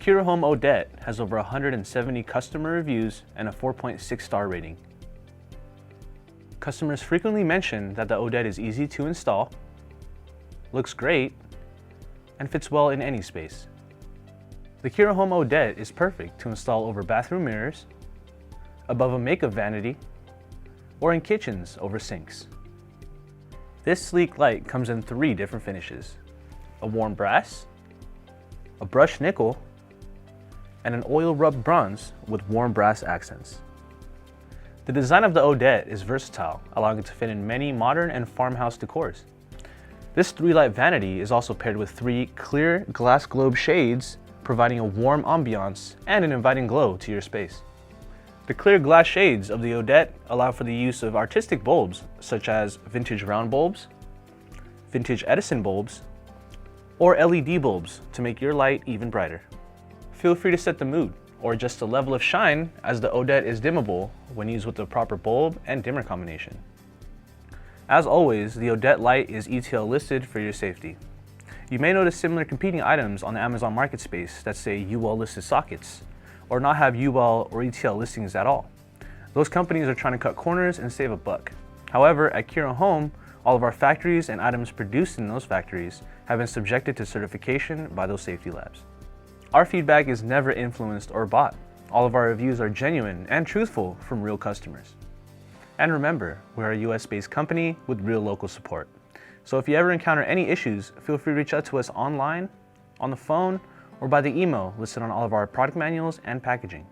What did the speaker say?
Kira Home Odette has over 170 customer reviews and a 4.6 star rating. Customers frequently mention that the Odette is easy to install, looks great, and fits well in any space. The Kira Home Odette is perfect to install over bathroom mirrors, above a makeup vanity, or in kitchens over sinks. This sleek light comes in 3 different finishes: a warm brass, a brushed nickel, and an oil rubbed bronze with warm brass accents. The design of the Odette is versatile, allowing it to fit in many modern and farmhouse decors. This 3-light vanity is also paired with 3 clear glass globe shades, providing a warm ambiance and an inviting glow to your space. The clear glass shades of the Odette allow for the use of artistic bulbs such as vintage round bulbs, vintage Edison bulbs, or LED bulbs to make your light even brighter. Feel free to set the mood or adjust the level of shine, as the Odette is dimmable when used with the proper bulb and dimmer combination. As always, the Odette light is ETL listed for your safety. You may notice similar competing items on the Amazon market space that say UL listed sockets, or not have UL or ETL listings at all. Those companies are trying to cut corners and save a buck. However, at Kira Home, all of our factories and items produced in those factories have been subjected to certification by those safety labs. Our feedback is never influenced or bought. All of our reviews are genuine and truthful from real customers. And remember, we're a US-based company with real local support. So if you ever encounter any issues, feel free to reach out to us online, on the phone, or by the email listed on all of our product manuals and packaging.